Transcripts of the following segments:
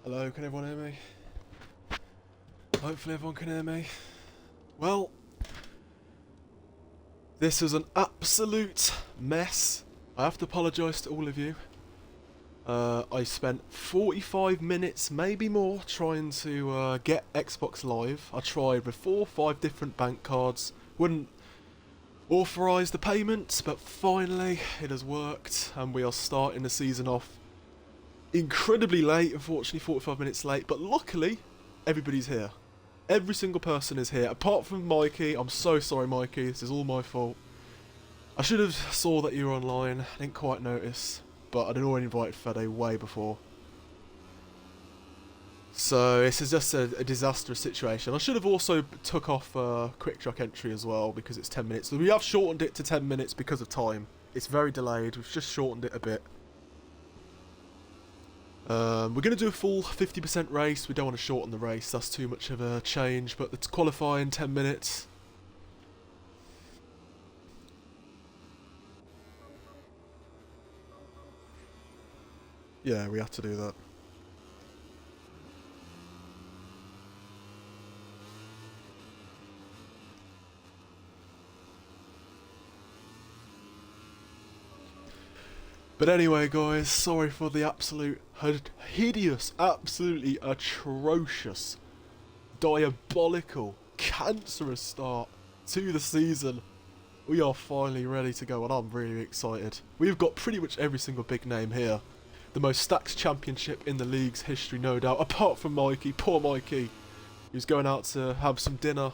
Hello, can everyone hear me? Hopefully everyone can hear me. Well, this is an absolute mess. I have to apologise to all of you. I spent 45 minutes, maybe more, trying to get Xbox Live. I tried with 4 or 5 different bank cards. Wouldn't authorise the payments, but finally it has worked, and we are starting the season off incredibly late, unfortunately 45 minutes late, but luckily everybody's here. Every single person is here, apart from Mikey. I'm so sorry, Mikey, this is all my fault. I should have saw that you were online, I didn't quite notice, but I'd already invited Fede way before. So this is just a disastrous situation. I should have also took off quick track entry as well, because it's 10 minutes. So we have shortened it to 10 minutes because of time. It's very delayed, we've just shortened it a bit. We're going to do a full 50% race. We don't want to shorten the race, that's too much of a change, but it's qualifying 10 minutes. Yeah, we have to do that. But anyway, guys, sorry for the absolute hideous, absolutely atrocious, diabolical, cancerous start to the season. We are finally ready to go, and I'm really excited. We've got pretty much every single big name here. The most stacked championship in the league's history, no doubt, apart from Mikey. Poor Mikey. He was going out to have some dinner,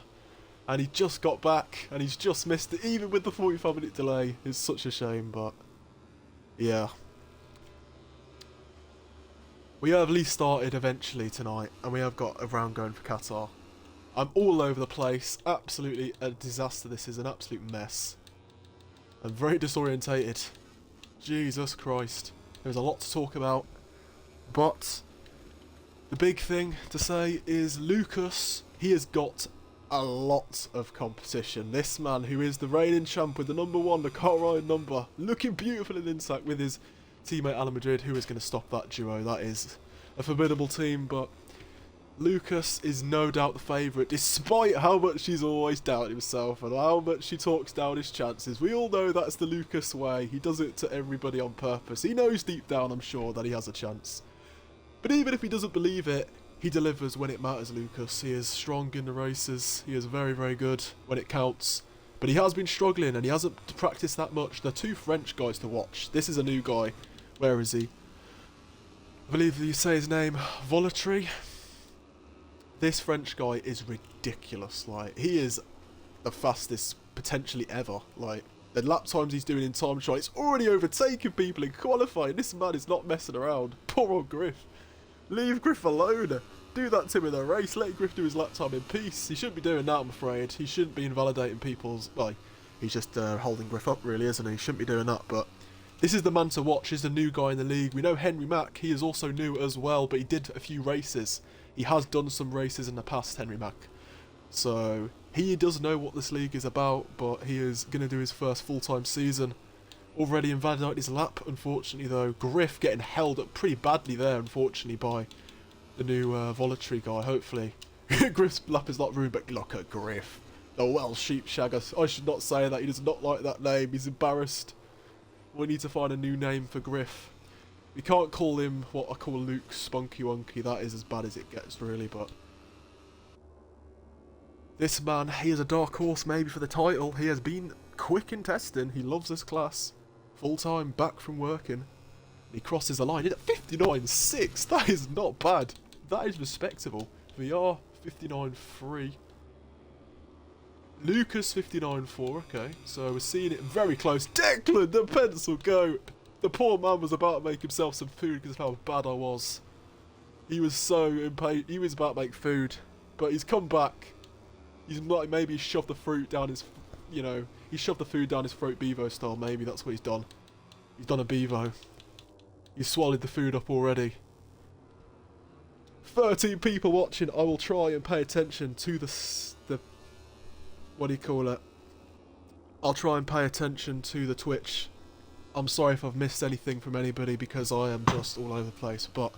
and he just got back, and he's just missed it, even with the 45-minute delay. It's such a shame, but yeah. We have at least started eventually tonight, and we have got a round going for Qatar. I'm all over the place, absolutely a disaster. This is an absolute mess. I'm very disorientated. Jesus Christ. There's a lot to talk about, but the big thing to say is Lucas, he has got a lot of competition. This man, who is the reigning champ with the number 1, the car ride number, looking beautiful in Insac with his teammate Alan Madrid, who is going to stop that duo. That is a formidable team, but Lucas is no doubt the favourite, despite how much he's always doubted himself and how much he talks down his chances. We all know that's the Lucas way. He does it to everybody on purpose. He knows deep down, I'm sure, that he has a chance. But even if he doesn't believe it, he delivers when it matters, Lucas. He is strong in the races. He is very, very good when it counts. But he has been struggling, and he hasn't practiced that much. They're 2 French guys to watch. This is a new guy. Where is he? I believe you say his name, Moto3. This French guy is ridiculous. Like, he is the fastest potentially ever. Like, the lap times he's doing in time trial, it's already overtaking people in qualifying. This man is not messing around. Poor old Griff. Leave Griff alone. Do that to him in a race. Let Griff do his lap time in peace. He shouldn't be doing that, I'm afraid. He shouldn't be invalidating people's... Well, he's just holding Griff up, really, isn't he? He shouldn't be doing that, but this is the man to watch. He's the new guy in the league. We know Henry Mack. He is also new as well, but he did a few races. He has done some races in the past, Henry Mack. So, he does know what this league is about, but he is going to do his first full-time season. Already invalidated his lap, unfortunately, though. Griff getting held up pretty badly there, unfortunately, by the new voluntary guy, hopefully. Griff's lap is not ruined, but look at Griff. The Welsh sheepshagger. I should not say that. He does not like that name. He's embarrassed. We need to find a new name for Griff. We can't call him what I call Luke Spunky Wonky. That is as bad as it gets, really, but this man, he is a dark horse maybe for the title. He has been quick in testing. He loves this class. Full time, back from working. He crosses the line. He did at 59.6. That is not bad. That is respectable. VR 59.3. Lucas 59.4. Okay, so we're seeing it very close. Declan, the pencil goat. The poor man was about to make himself some food because of how bad I was. He was so impatient. He was about to make food, but he's come back. He's like maybe shoved the fruit down his, you know, he shoved the food down his throat, Bevo style. Maybe that's what he's done. He's done a Bevo. He's swallowed the food up already. 13 people watching. I will try and pay attention to the what do you call it? I'll try and pay attention to the Twitch. I'm sorry if I've missed anything from anybody because I am just all over the place. But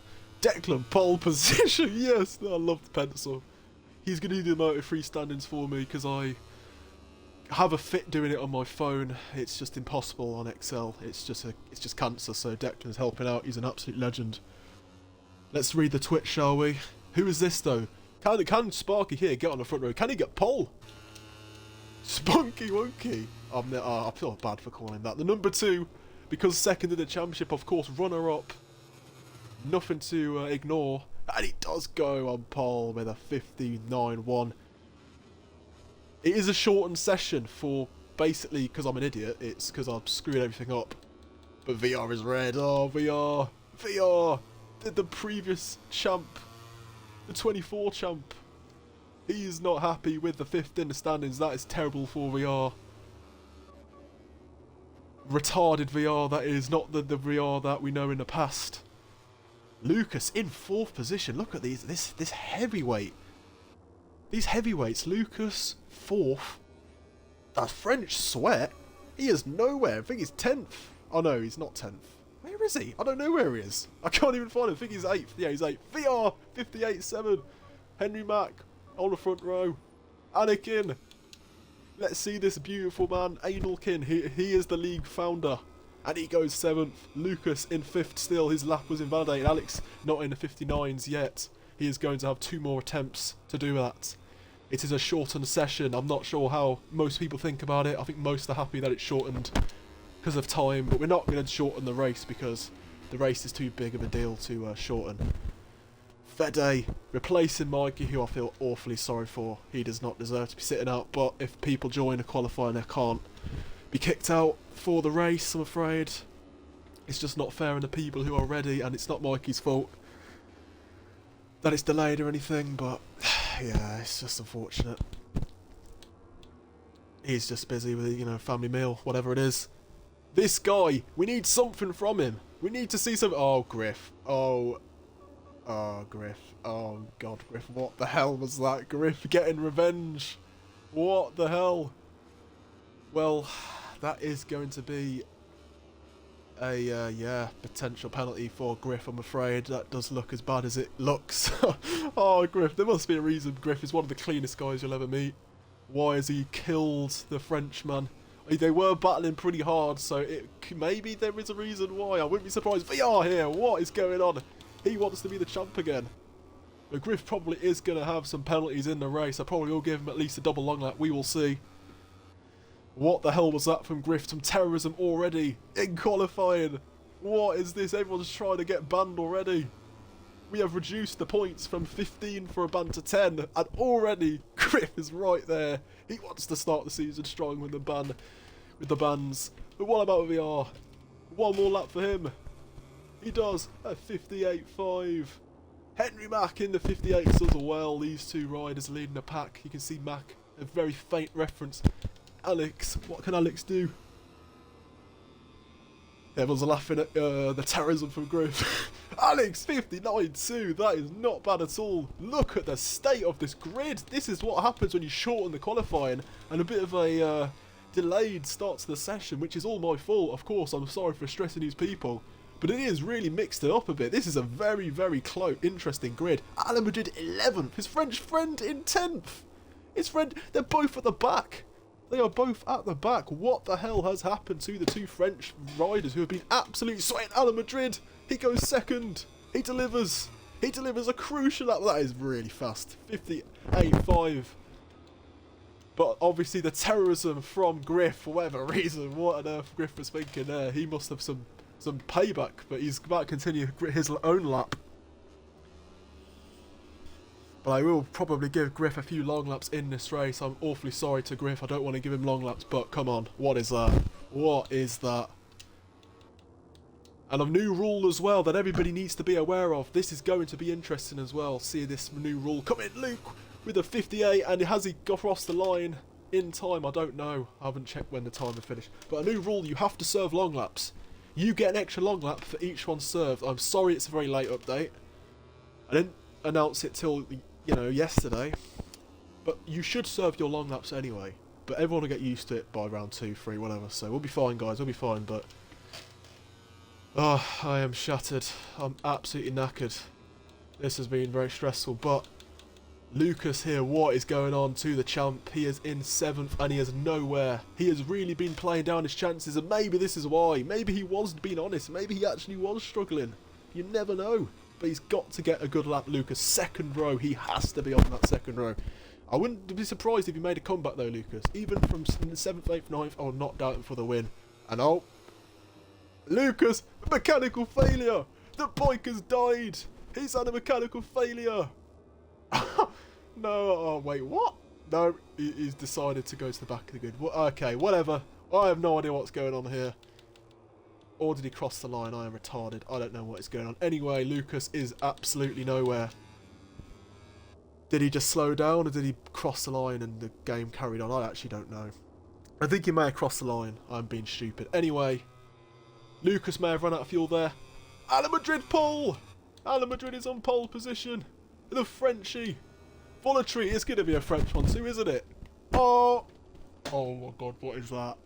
Declan, pole position. Yes, I love the pencil. He's going to do the Moto3 standings for me because I have a fit doing it on my phone. It's just impossible on Excel. It's just cancer. So Declan's helping out. He's an absolute legend. Let's read the Twitch, shall we? Who is this though? Can Sparky here get on the front row? Can he get pole? Spunky Wonky. I feel bad for calling that. The number 2, because second in the championship, of course, runner up. Nothing to ignore. And he does go on pole with a 59.1. It is a shortened session for basically because I'm an idiot. It's because I've screwed everything up. But VR is red. Oh, VR. VR. The previous champ. The 24 champ. He is not happy with the 5th in the standings. That is terrible for VR. Retarded VR, that is. Not the VR that we know in the past. Lucas in 4th position. Look at this heavyweight. These heavyweights. Lucas 4th. That French sweat. He is nowhere. I think he's 10th. Oh no, he's not 10th. Where is he? I don't know where he is. I can't even find him. I think he's 8th. Yeah, he's 8th. VR 58.7. Henry Mack on the front row. Anakin. Let's see this beautiful man. Analkin. He is the league founder. And he goes 7th. Lucas in 5th still. His lap was invalidated. Alex not in the 59s yet. He is going to have 2 more attempts to do that. It is a shortened session. I'm not sure how most people think about it. I think most are happy that it's shortened because of time. But we're not going to shorten the race because the race is too big of a deal to shorten. Fede replacing Mikey, who I feel awfully sorry for. He does not deserve to be sitting out. But if people join a qualifying, they can't be kicked out for the race, I'm afraid. It's just not fair on the people who are ready, and it's not Mikey's fault that it's delayed or anything, but yeah, it's just unfortunate. He's just busy with, you know, family meal, whatever it is. This guy, we need something from him. We need to see some... Oh, Griff. Oh, Griff. Oh, God, Griff. What the hell was that? Griff getting revenge. What the hell? Well, that is going to be a, yeah, potential penalty for Griff, I'm afraid. That does look as bad as it looks. Oh, Griff, there must be a reason Griff is one of the cleanest guys you'll ever meet. Why has he killed the Frenchman? They were battling pretty hard, so maybe there is a reason why. I wouldn't be surprised. VR here, what is going on? He wants to be the champ again. But Griff probably is going to have some penalties in the race. I probably will give him at least a double long lap. We will see. What the hell was that from Griff? Some terrorism already in qualifying. What is this? Everyone's trying to get banned already. We have reduced the points from 15 for a ban to 10, and already Griff is right there. He wants to start the season strong with the bans. But what about VR? One more lap for him. He does a 58.5. Henry Mack in the 58s as well. These two riders leading the pack. You can see Mack, a very faint reference. Alex, what can Alex do? Everyone's laughing at the terrorism from Griff. Alex, 59.2. That is not bad at all. Look at the state of this grid. This is what happens when you shorten the qualifying and a bit of a delayed start to the session, which is all my fault. Of course, I'm sorry for stressing these people. But it is really mixed it up a bit. This is a very, very close, interesting grid. Alan Madrid 11th. His French friend in 10th. His friend, they're both at the back. They are both at the back. What the hell has happened to the two French riders who have been absolutely sweating? Alan Madrid, he goes second. He delivers. He delivers a crucial lap. That is really fast. 58.5. But obviously the terrorism from Griff, for whatever reason, what on earth Griff was thinking there. He must have some payback, but he's about to continue his own lap. But I will probably give Griff a few long laps in this race. I'm awfully sorry to Griff. I don't want to give him long laps, but come on. What is that? What is that? And a new rule as well that everybody needs to be aware of. This is going to be interesting as well. See this new rule. Come in, Luke, with a 58. And has he got across the line in time? I don't know. I haven't checked when the timer finished. But a new rule, you have to serve long laps. You get an extra long lap for each one served. I'm sorry it's a very late update. I didn't announce it till... yesterday, but you should serve your long laps anyway, but everyone will get used to it by round 2, 3, whatever, so we'll be fine, guys, we'll be fine. But I am shattered. I'm absolutely knackered. This has been very stressful, but Lucas here, what is going on to the champ? He is in 7th and he is nowhere. He has really been playing down his chances, and maybe this is why. Maybe he was being honest. Maybe he actually was struggling. You never know. But he's got to get a good lap, Lucas. 2nd row. He has to be on that 2nd row. I wouldn't be surprised if he made a comeback though, Lucas. Even from 7th, 8th, 9th, I would not doubt him for the win. And oh, Lucas, mechanical failure. The bike has died. He's had a mechanical failure. No, oh wait, what? No, he's decided to go to the back of the grid. Okay, whatever. I have no idea what's going on here. Or did he cross the line? I am retarded. I don't know what is going on. Anyway, Lucas is absolutely nowhere. Did he just slow down or did he cross the line and the game carried on? I actually don't know. I think he may have crossed the line. I'm being stupid. Anyway, Lucas may have run out of fuel there. Alain Madrid pole! Alain Madrid is on pole position. The Frenchie. Moto3, it's going to be a French one too, isn't it? Oh! Oh my god, what is that?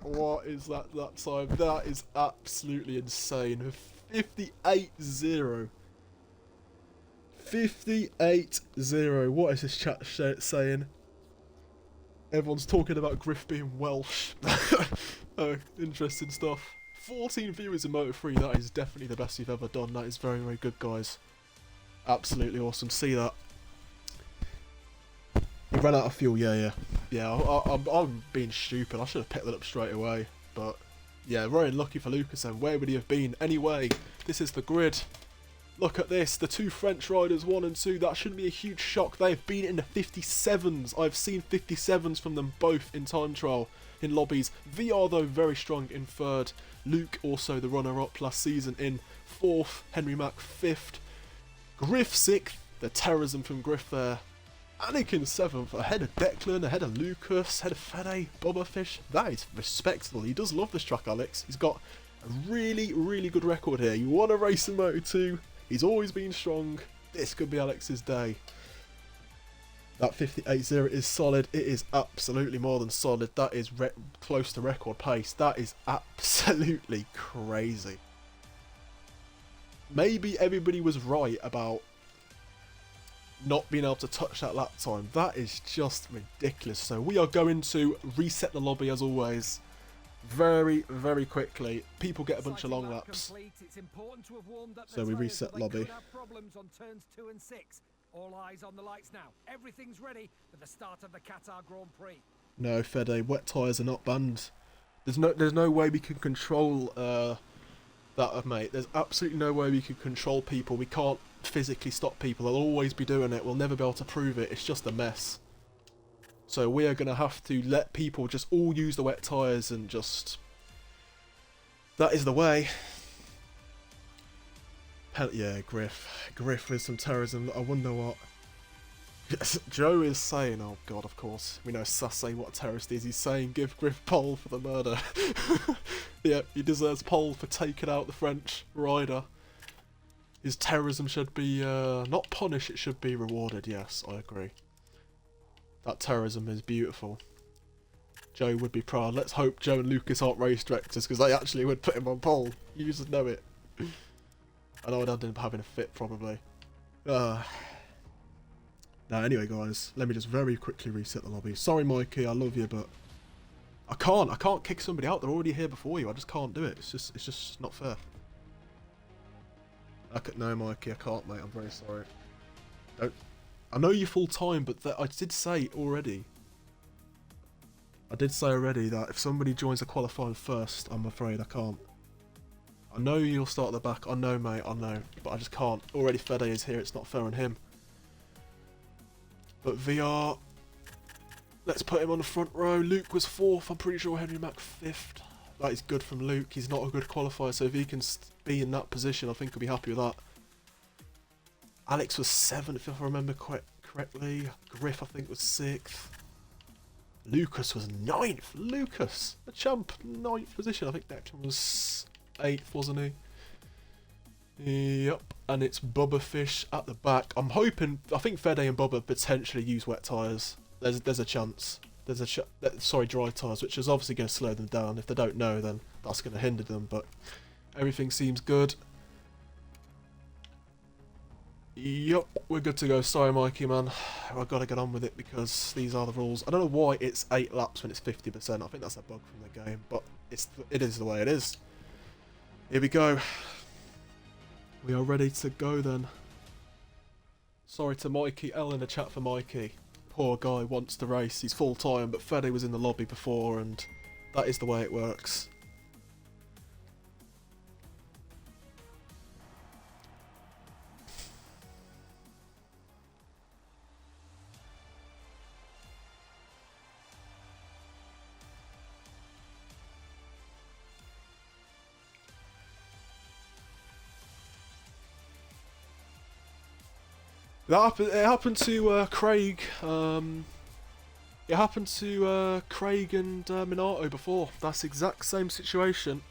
What is that time? That is absolutely insane. 58-0. 58-0. What is this chat saying? Everyone's talking about Griff being Welsh. Oh, interesting stuff. 14 viewers in Moto3. That is definitely the best you've ever done. That is very, very good, guys. Absolutely awesome. See that. He ran out of fuel, yeah. I'm being stupid. I should have picked that up straight away. But, yeah, very unlucky for Lucas then. Where would he have been? Anyway, this is the grid. Look at this. The 2 French riders, 1 and 2. That shouldn't be a huge shock. They have been in the 57s. I've seen 57s from them both in time trial, in lobbies. VR, though, very strong in 3rd. Luke, also the runner-up last season, in 4th. Henry Mack, 5th. Griff, 6th. The terrorism from Griff there. Anakin 7th, ahead of Declan, ahead of Lucas, ahead of Fede, Bubba Fish. That is respectable. He does love this track, Alex. He's got a really, really good record here. You want to race in Moto2. He's always been strong. This could be Alex's day. That 58-0 is solid. It is absolutely more than solid. That is close to record pace. That is absolutely crazy. Maybe everybody was right about not being able to touch that lap time. That is just ridiculous. So we are going to reset the lobby as always. Very, very quickly. People get a bunch of long laps. So we reset lobby. All eyes on the lights now. Everything's ready for the start of the Qatar Grand Prix. No, Fede, wet tyres are not banned. There's no way we can control that, mate. There's absolutely no way we can control people. We can't physically stop people. They'll always be doing it. We'll never be able to prove it. It's just a mess. So we are going to have to let people just all use the wet tyres and just... That is the way. Yeah, Griff. Griff with some terrorism. I wonder what... Joe is saying, oh god, of course. We know Sassay what a terrorist is. He's saying give Griff pole for the murder. Yeah, he deserves pole for taking out the French rider. His terrorism should be, not punished, it should be rewarded. Yes, I agree. That terrorism is beautiful. Joe would be proud. Let's hope Joe and Lucas aren't race directors, because they actually would put him on pole. You just know it. I know I'd end up having a fit, probably. Now, anyway, guys, let me just very quickly reset the lobby. Sorry, Mikey, I love you, but I can't kick somebody out. They're already here before you. I just can't do it. It's just not fair. No, Mikey, I can't, mate. I'm very sorry. I know you're full time, but I did say already. I did say already that if somebody joins the qualifying first, I'm afraid I can't. I know you'll start at the back. I know, mate. I know, but I just can't. Already, Fede is here. It's not fair on him. But VR, let's put him on the front row. Luke was 4th. I'm pretty sure Henry Mack 5th. That is good from Luke. He's not a good qualifier, so if he can be in that position, I think he'll be happy with that. Alex was 7th, if I remember correctly. Griff, I think, was 6th. Lucas was 9th. Lucas, the champ, 9th position. I think Declan was 8th, wasn't he? Yep. And it's Bubba Fish at the back. I'm hoping, I think Fede and Bubba potentially use wet tyres. There's a chance. Sorry, dry tyres, which is obviously going to slow them down. If they don't know, then that's going to hinder them. But everything seems good. Yup, we're good to go. Sorry, Mikey, man. I've got to get on with it because these are the rules. I don't know why it's 8 laps when it's 50%. I think that's a bug from the game, but it is the way it is. Here we go. We are ready to go then. Sorry to Mikey L in the chat for Mikey. Poor guy wants to race. He's full time, but Fede was in the lobby before, and that is the way it works. It happened to Craig. It happened to Craig and Minato before. That's the exact same situation.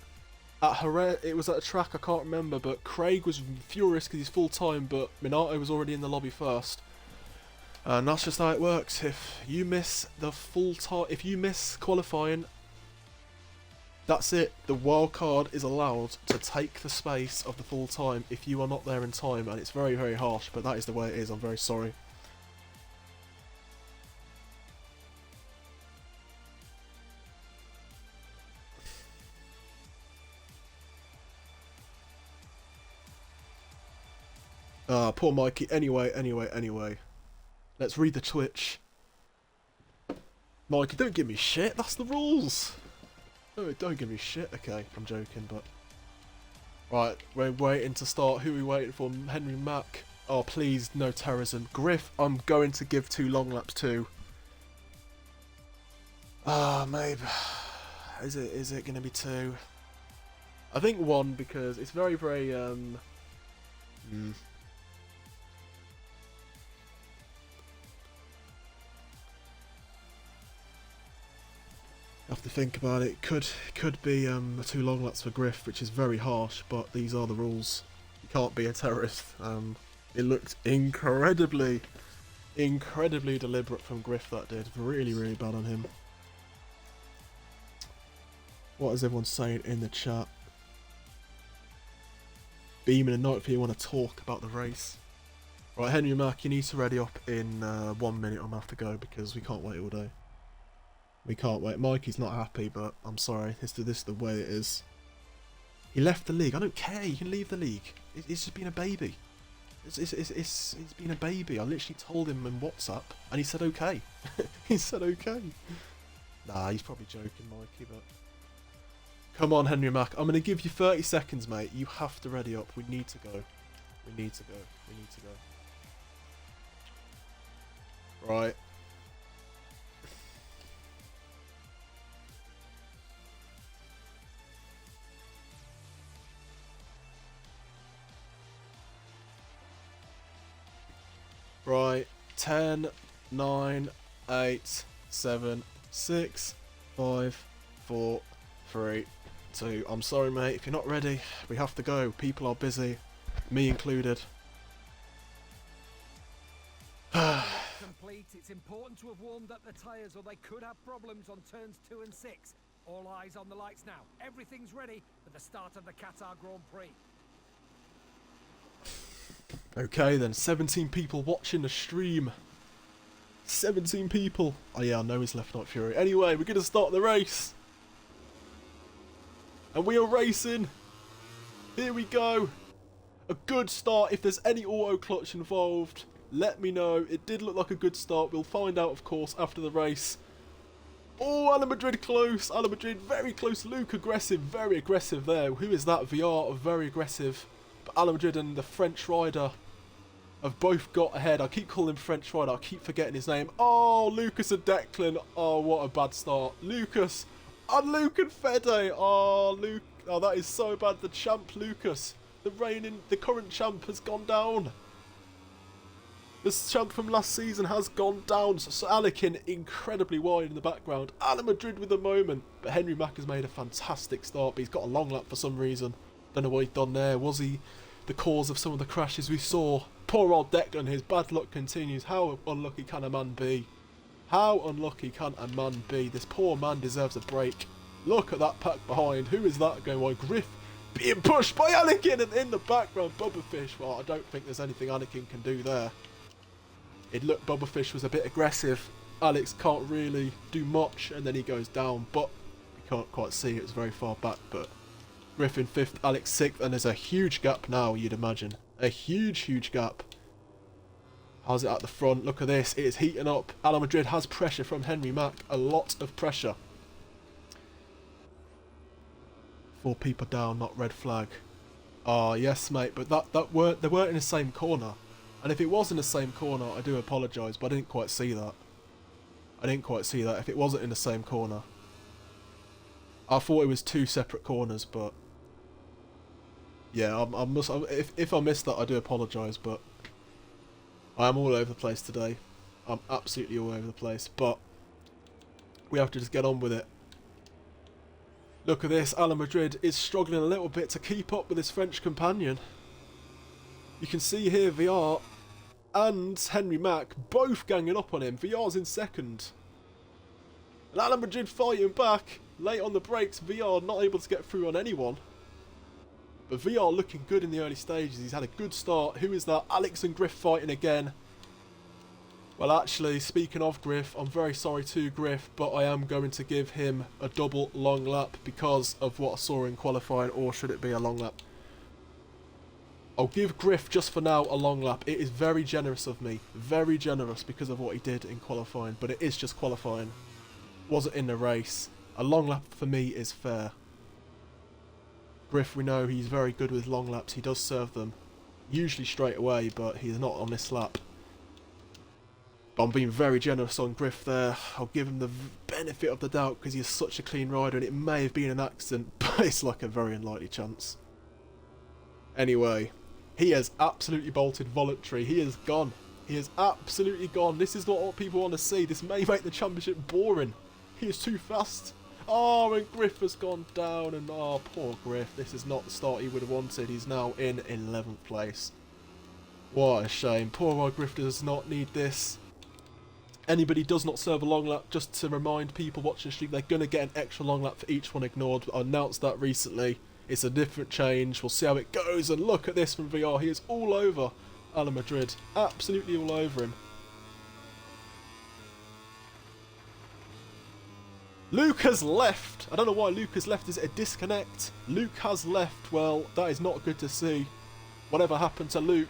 At Jerez, it was at a track I can't remember, but Craig was furious because he's full time, but Minato was already in the lobby first. And that's just how it works. If you miss the full time, if you miss qualifying, that's it. The wild card is allowed to take the space of the full time if you are not there in time, and it's very, very harsh, but that is the way it is. I'm very sorry. Poor Mikey. Anyway. Let's read the Twitch. Mikey, don't give me shit. That's the rules. No, don't give me shit. Okay, I'm joking, but... Right, we're waiting to start. Who are we waiting for? Henry Mack. Oh, please, no terrorism. Griff, I'm going to give 2 long laps too. Maybe. Is it going to be 2? I think 1 because it's very, very, have to think about it. Could be 2 long laps for Griff, which is very harsh, but these are the rules. You can't be a terrorist. It looked incredibly deliberate from Griff, that did. Really, really bad on him. What is everyone saying in the chat? Beaming and Night for you want to talk about the race. Right, Henry Mack, you need to ready up in 1 minute. I'm going to have to go because we can't wait all day. We can't wait. Mikey's not happy, but I'm sorry. This is the way it is. He left the league. I don't care. You can leave the league. It's just been a baby. It's been a baby. I literally told him in WhatsApp, and he said okay. He said okay. Nah, he's probably joking, Mikey, but... Come on, Henry Mack. I'm going to give you 30 seconds, mate. You have to ready up. We need to go. We need to go. We need to go. Right. Right, 10, 9, 8, 7, 6, 5, 4, 3, 2. I'm sorry, mate. If you're not ready, we have to go. People are busy, me included. Complete. It's important to have warmed up the tyres or they could have problems on turns 2 and 6. All eyes on the lights now. Everything's ready for the start of the Qatar Grand Prix. Okay then, 17 people watching the stream. 17 people. Oh yeah, I know he's left Night Fury. Anyway, we're going to start the race. And we are racing. Here we go. A good start. If there's any auto clutch involved, let me know. It did look like a good start. We'll find out, of course, after the race. Oh, Ala Madrid close. Ala Madrid very close. Luke aggressive. Very aggressive there. Who is that? VR very aggressive. But Ala Madrid and the French rider have both got ahead. I keep calling him French rider. I keep forgetting his name. Oh, Lucas and Declan. Oh, what a bad start. Lucas. And Luke and Fede. Oh, Luke. Oh, that is so bad. The champ, Lucas. The current champ has gone down. The champ from last season has gone down. So Alekin incredibly wide in the background. Ala Madrid with the moment. But Henry Mack has made a fantastic start. But he's got a long lap for some reason. Don't know what he's done there. Was he the cause of some of the crashes we saw? Poor old Declan. His bad luck continues. How unlucky can a man be? How unlucky can a man be? This poor man deserves a break. Look at that pack behind. Who is that going wide? Griff being pushed by Anakin, and in the background, Bubbafish. Well, I don't think there's anything Anakin can do there. It looked Bubbafish was a bit aggressive. Alex can't really do much, and then he goes down, but you can't quite see it. It's very far back, but Griffin 5th, Alex 6th, and there's a huge gap now, you'd imagine. A huge gap. How's it at the front? Look at this. It is heating up. Ala Madrid has pressure from Henry Mack. A lot of pressure. 4 people down, not red flag. Oh, yes, mate, but they weren't in the same corner. And if it was in the same corner, I do apologise, but I didn't quite see that. I didn't quite see that if it wasn't in the same corner. I thought it was 2 separate corners, but yeah, if I missed that, I do apologise, but I am all over the place today. I'm absolutely all over the place, but we have to just get on with it. Look at this. Ala Madrid is struggling a little bit to keep up with his French companion. You can see here VR and Henry Mack both ganging up on him. VR's in second. And Ala Madrid fighting back. Late on the brakes, VR not able to get through on anyone. But VR looking good in the early stages. He's had a good start. Who is that? Alex and Griff fighting again. Well, actually, speaking of Griff, I'm very sorry to Griff, but I am going to give him a double long lap because of what I saw in qualifying, or should it be a long lap? I'll give Griff just for now a long lap. It is very generous of me. Very generous because of what he did in qualifying, but it is just qualifying. Wasn't in the race. A long lap for me is fair. Griff, we know he's very good with long laps. He does serve them. Usually straight away, but he's not on this lap. But I'm being very generous on Griff there. I'll give him the benefit of the doubt because he's such a clean rider, and it may have been an accident, but it's like a very unlikely chance. Anyway, he has absolutely bolted voluntary. He is gone. He is absolutely gone. This is not what people want to see. This may make the championship boring. He is too fast. Oh, and Griff has gone down, and oh, poor Griff. This is not the start he would have wanted. He's now in 11th place. What a shame. Poor old Griff does not need this. Anybody does not serve a long lap, just to remind people watching the stream, they're going to get an extra long lap for each one ignored. I announced that recently. It's a different change. We'll see how it goes. And look at this from VR. He is all over Ala Madrid. Absolutely all over him. Luke has left. I don't know why Luke has left. Is it a disconnect? Luke has left. Well, that is not good to see. Whatever happened to Luke?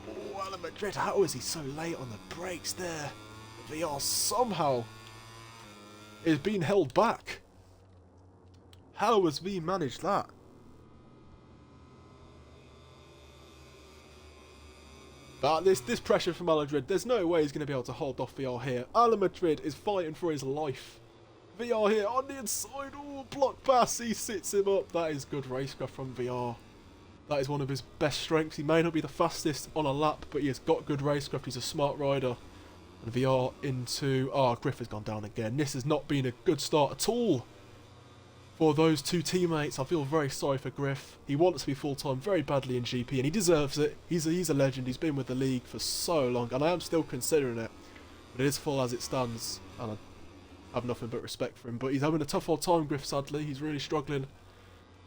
Oh, Ala Madrid. How is he so late on the brakes there? VR somehow is being held back. How has we managed that? But this pressure from Ala Madrid, there's no way he's going to be able to hold off VR here. Ala Madrid is fighting for his life. VR here on the inside. Oh, block pass. He sits him up. That is good racecraft from VR. That is one of his best strengths. He may not be the fastest on a lap, but he has got good racecraft. He's a smart rider. And VR into... Oh, Griff has gone down again. This has not been a good start at all for those two teammates. I feel very sorry for Griff. He wants to be full-time very badly in GP, and he deserves it. He's a legend. He's been with the league for so long, and I am still considering it. But it is full as it stands, and I have nothing but respect for him. But he's having a tough old time, Griff, sadly. He's really struggling.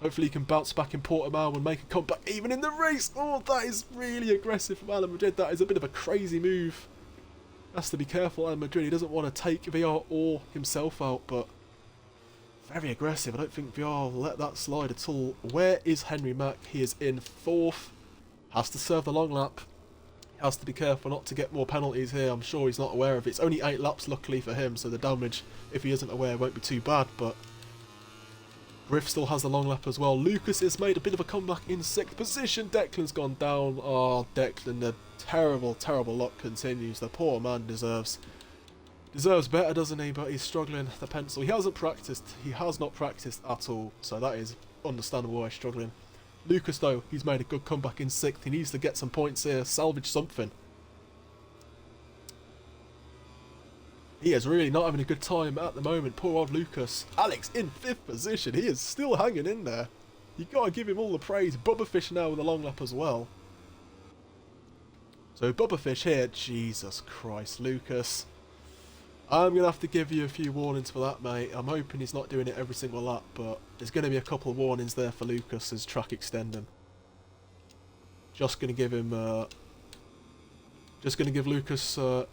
Hopefully he can bounce back in Portimao and make a comeback even in the race. Oh, that is really aggressive from Ala Madrid. That is a bit of a crazy move. Has to be careful, Ala Madrid. He doesn't want to take VR or himself out, but very aggressive. I don't think VR will let that slide at all. Where is Henry Mack? He is in 4th. Has to serve the long lap. Has to be careful not to get more penalties here. I'm sure he's not aware of it. It's only 8 laps, luckily for him, so the damage, if he isn't aware, won't be too bad, but Griff still has the long lap as well. Lucas has made a bit of a comeback in 6th position. Declan's gone down. Oh, Declan, the terrible, terrible luck continues. The poor man deserves better, doesn't he? But he's struggling. The pencil. He hasn't practiced. He has not practiced at all. So that is understandable why he's struggling. Lucas, though, he's made a good comeback in 6th. He needs to get some points here. Salvage something. He is really not having a good time at the moment. Poor old Lucas. Alex in 5th position. He is still hanging in there. You got to give him all the praise. Bubbafish now with a long lap as well. So Bubbafish here. Jesus Christ, Lucas. I'm going to have to give you a few warnings for that, mate. I'm hoping he's not doing it every single lap, but there's going to be a couple of warnings there for Lucas as track extending. Just going to give him... just going to give Lucas... oh,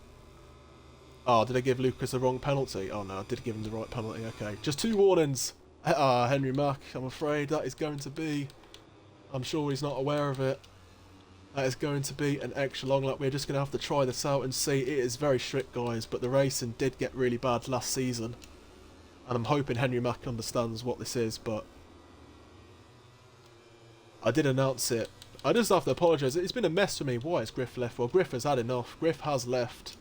did I give Lucas the wrong penalty? Oh no, I did give him the right penalty, okay. Just 2 warnings. Henry Mack, I'm afraid that is going to be... I'm sure he's not aware of it. That is going to be an extra long lap. We're just going to have to try this out and see. It is very strict, guys, but the racing did get really bad last season. And I'm hoping Henry Mack understands what this is, but... I did announce it. I just have to apologise. It's been a mess for me. Why has Griff left? Well, Griff has had enough. Griff has left.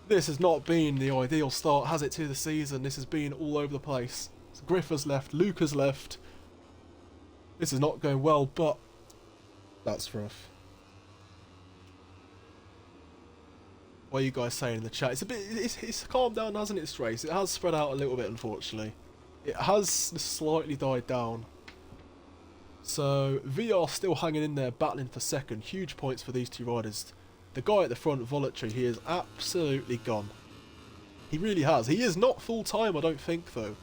This has not been the ideal start, has it, to the season? This has been all over the place. So Griff has left. Luke has left. This is not going well, but... That's rough. What are you guys saying in the chat? It's calmed down, hasn't it, this race? It has spread out a little bit, unfortunately. It has slightly died down. So, VR still hanging in there, battling for second. Huge points for these 2 riders. The guy at the front, Voluntary, he is absolutely gone. He really has. He is not full-time, I don't think, though.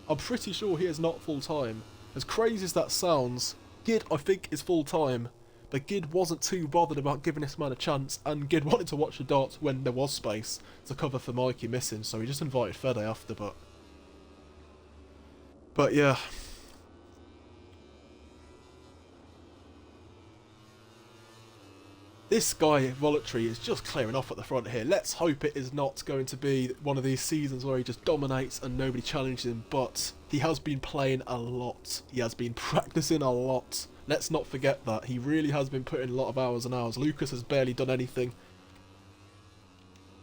I'm pretty sure he is not full-time. As crazy as that sounds, Gid, I think, is full-time. But Gid wasn't too bothered about giving this man a chance, and Gid wanted to watch the darts when there was space to cover for Mikey missing, so he just invited Fede after, but yeah. This guy, Voluntary, is just clearing off at the front here. Let's hope it is not going to be one of these seasons where he just dominates and nobody challenges him, but he has been playing a lot. He has been practicing a lot. Let's not forget that. He really has been putting a lot of hours and hours. Lucas has barely done anything.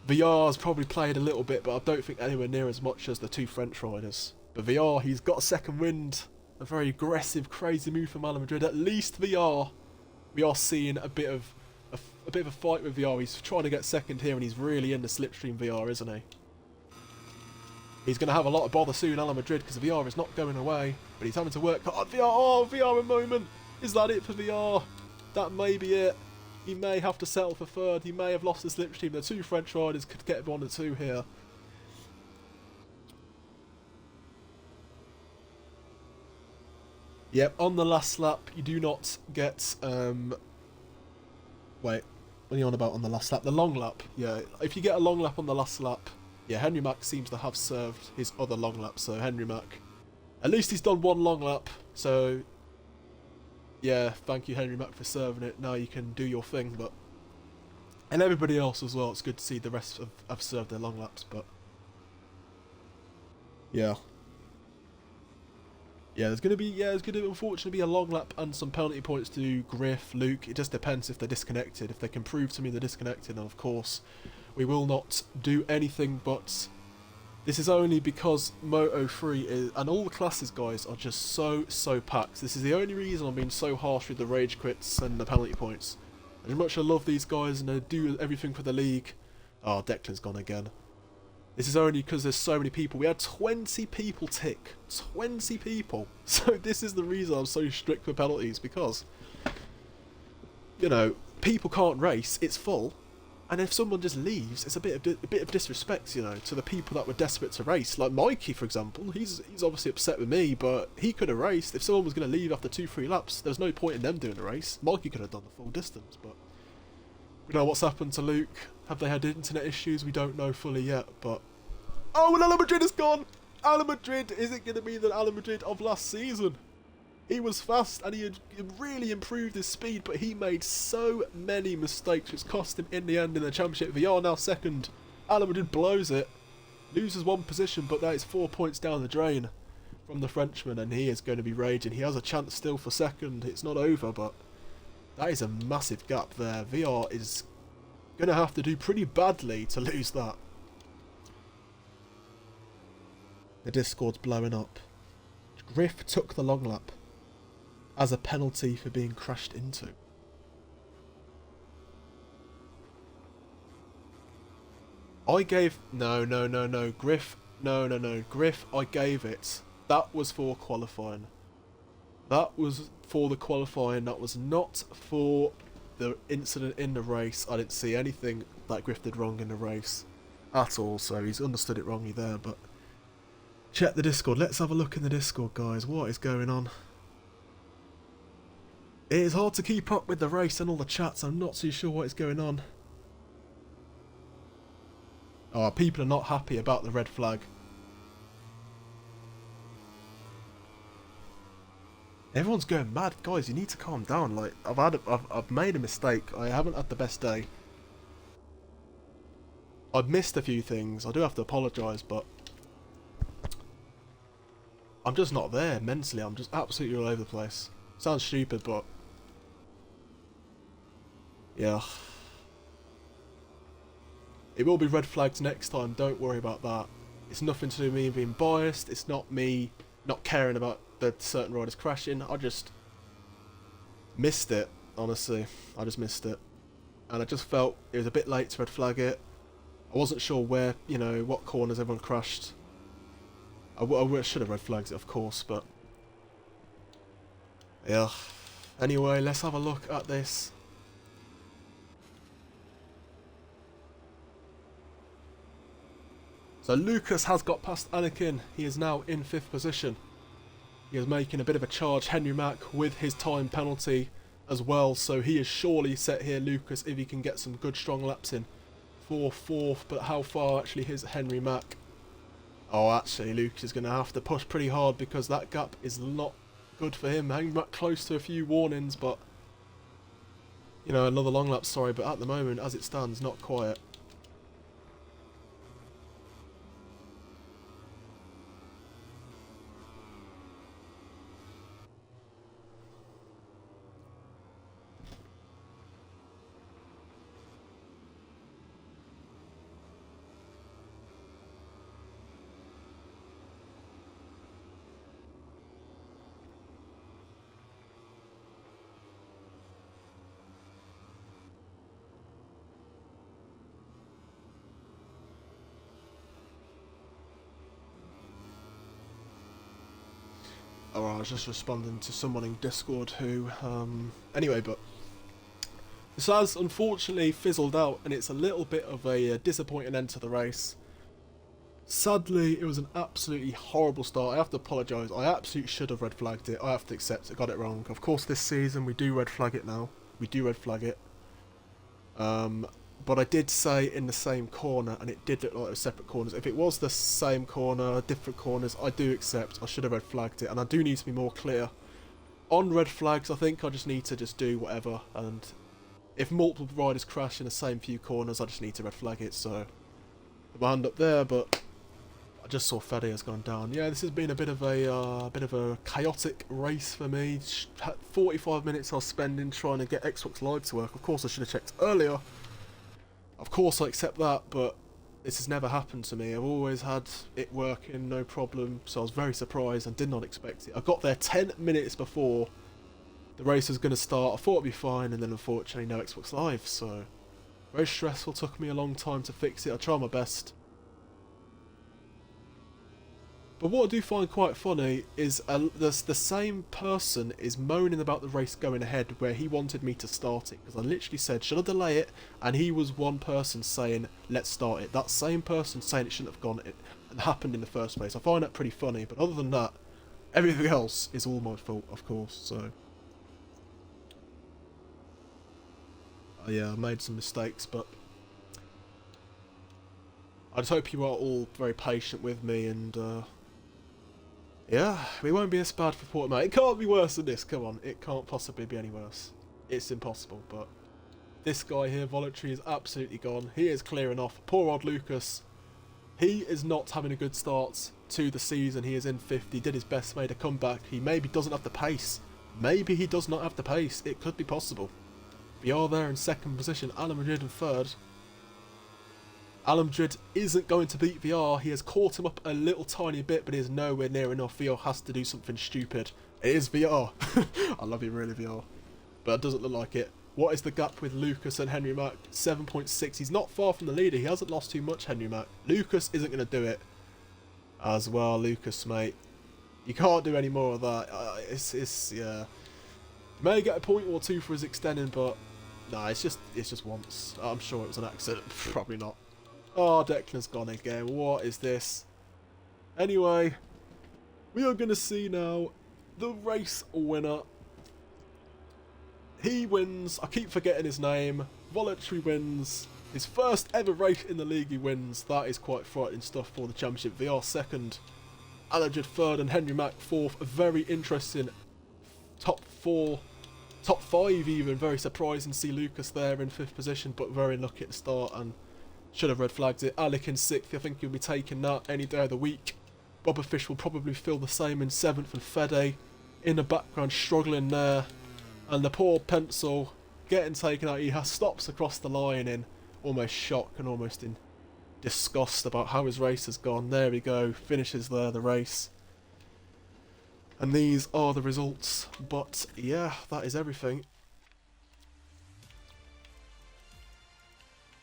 VR's probably played a little bit, but I don't think anywhere near as much as the 2 French riders. But VR, he's got a second wind. A very aggressive, crazy move from Ala Madrid. At least VR, we are seeing a bit of a fight with VR. He's trying to get second here, and he's really in the slipstream, VR, isn't he? He's going to have a lot of bother soon, Ala Madrid, because VR is not going away. But he's having to work hard. VR, oh, VR a moment. Is that it for VR? That may be it. He may have to settle for third. He may have lost the slipstream. The 2 French riders could get 1 or 2 here. Yep, on the last lap, you do not get... Wait, what are you on about on the last lap? The long lap. Yeah, if you get a long lap on the last lap... Yeah, Henry Mack seems to have served his other long lap, so Henry Mack... At least he's done 1 long lap, so... Yeah, thank you Henry Mack for serving it. Now you can do your thing, but... And everybody else as well. It's good to see the rest have served their long laps, but... Yeah. Yeah, there's going to unfortunately be a long lap and some penalty points to Griff, Luke. It just depends if they're disconnected. If they can prove to me they're disconnected, then of course we will not do anything, but... This is only because Moto3 is, and all the classes, guys, are just so packed. This is the only reason I'm being so harsh with the rage quits and the penalty points. As much as I love these guys and they do everything for the league. Oh, Declan's gone again. This is only because there's so many people. We had 20 people tick. 20 people. So this is the reason I'm so strict with penalties, because, you know, people can't race. It's full. And if someone just leaves, it's a bit of disrespect, you know, to the people that were desperate to race. Like Mikey, for example, he's obviously upset with me, but he could have raced. If someone was going to leave after 2-3 laps, there's no point in them doing the race. Mikey could have done the full distance, but we know what's happened to Luke. Have they had internet issues? We don't know fully yet, but... Oh, and Ala Madrid is gone! Ala Madrid, is it going to be the Ala Madrid of last season? He was fast and he had really improved his speed, but he made so many mistakes which cost him in the end in the championship. VR now second. Ala Madrid blows it. Loses 1 position, but that is 4 points down the drain from the Frenchman, and he is going to be raging. He has a chance still for second. It's not over, but that is a massive gap there. VR is going to have to do pretty badly to lose that. The Discord's blowing up. Griff took the long lap as a penalty for being crashed into. I gave... No. Griff... No. Griff, I gave it. That was for qualifying. That was for the qualifying. That was not for the incident in the race. I didn't see anything that Griff did wrong in the race. at all, so he's understood it wrongly there, but check the Discord. Let's have a look in the Discord, guys. What is going on? It is hard to keep up with the race and all the chats. I'm not too sure what is going on. Oh, people are not happy about the red flag. Everyone's going mad. Guys, you need to calm down. Like, I've made a mistake. I haven't had the best day. I've missed a few things. I do have to apologise, but I'm just not there mentally. I'm just absolutely all over the place. Sounds stupid, but yeah. It will be red flags next time. Don't worry about that. It's nothing to do with me being biased. It's not me not caring about the certain riders crashing. I just missed it, honestly. I just missed it. And I just felt it was a bit late to red flag it. I wasn't sure where, you know, what corners everyone crashed. I should have red flagged it, of course, but yeah. Anyway, let's have a look at this. So Lucas has got past Anakin. He is now in 5th position. He is making a bit of a charge. Henry Mack with his time penalty as well. So he is surely set here, Lucas, if he can get some good strong laps in. For 4th, but how far actually is Henry Mack? Oh, actually, Lucas is going to have to push pretty hard because that gap is not good for him. Henry Mack close to a few warnings, but you know, another long lap, sorry, but at the moment, as it stands, not quiet. Oh, I was just responding to someone in Discord who, anyway, but this has unfortunately fizzled out, and it's a little bit of a disappointing end to the race. Sadly, it was an absolutely horrible start. I have to apologise. I absolutely should have red flagged it. I have to accept it. Got it wrong. Of course, this season we do red flag it now. We do red flag it. But I did say in the same corner, and it did look like it was separate corners. If it was the same corner, different corners, I do accept. I should have red flagged it, and I do need to be more clear. On red flags, I think I just need to just do whatever, and if multiple riders crash in the same few corners, I just need to red flag it, so put my hand up there, but I just saw Fede has gone down. Yeah, this has been a bit of a chaotic race for me. 45 minutes I was spending trying to get Xbox Live to work. Of course I should have checked earlier. Of course I accept that, but this has never happened to me. I've always had it working, no problem, so I was very surprised and did not expect it. I got there 10 minutes before the race was going to start. I thought it'd be fine, and then unfortunately no Xbox Live, so very stressful. Took me a long time to fix it. I tried my best. But what I do find quite funny is the same person is moaning about the race going ahead where he wanted me to start it. Because I literally said, should I delay it? And he was one person saying, let's start it. That same person saying it shouldn't have gone it and happened in the first place. I find that pretty funny. But other than that, everything else is all my fault, of course. So yeah, I made some mistakes, but I just hope you are all very patient with me, and yeah, we won't be as bad for Portimao. It can't be worse than this, come on. It can't possibly be any worse. It's impossible, but this guy here, Voluntary, is absolutely gone. He is clearing off. Poor old Lucas. He is not having a good start to the season. He is in 50, did his best, made a comeback. He maybe doesn't have the pace. Maybe he does not have the pace. It could be possible. We are there in 2nd position. Alan Madrid in 3rd. Alan Madrid isn't going to beat VR. He has caught him up a little tiny bit, but he is nowhere near enough. VR has to do something stupid. It is VR. I love you really, VR. But it doesn't look like it. What is the gap with Lucas and Henry Mack? 7.6. He's not far from the leader. He hasn't lost too much, Henry Mack. Lucas isn't going to do it as well. Lucas, mate. You can't do any more of that. Yeah. You may get a point or two for his extending, but no, it's just once. I'm sure it was an accident. Probably not. Oh, Declan's gone again. What is this? Anyway, we are going to see now the race winner. He wins. I keep forgetting his name. Voluntary wins. His first ever race in the league he wins. That is quite frightening stuff for the championship. VR second. Alleged third and Henry Mack fourth. A very interesting top four. Top five even. Very surprising to see Lucas there in fifth position, but very lucky at the start and should have red flagged it. Alec in sixth. I think he'll be taking that any day of the week. Bobber Fish will probably feel the same in seventh, and Fede in the background struggling there. And the poor Pencil getting taken out. He has stops across the line in almost shock and almost in disgust about how his race has gone. There we go. Finishes there the race. And these are the results. But yeah, that is everything.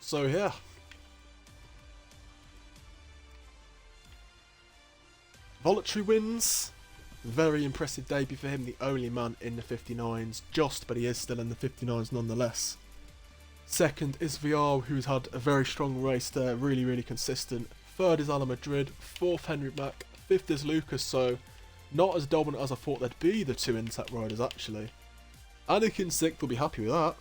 So yeah. Voluntary wins. Very impressive debut for him, the only man in the 59s, but he is still in the 59s nonetheless. Second is VR, who's had a very strong race there, really consistent. Third is Alan Madrid, fourth Henry Mack, fifth is Lucas, so not as dominant as I thought they'd be, the two Intact riders actually. Anakin sixth will be happy with that,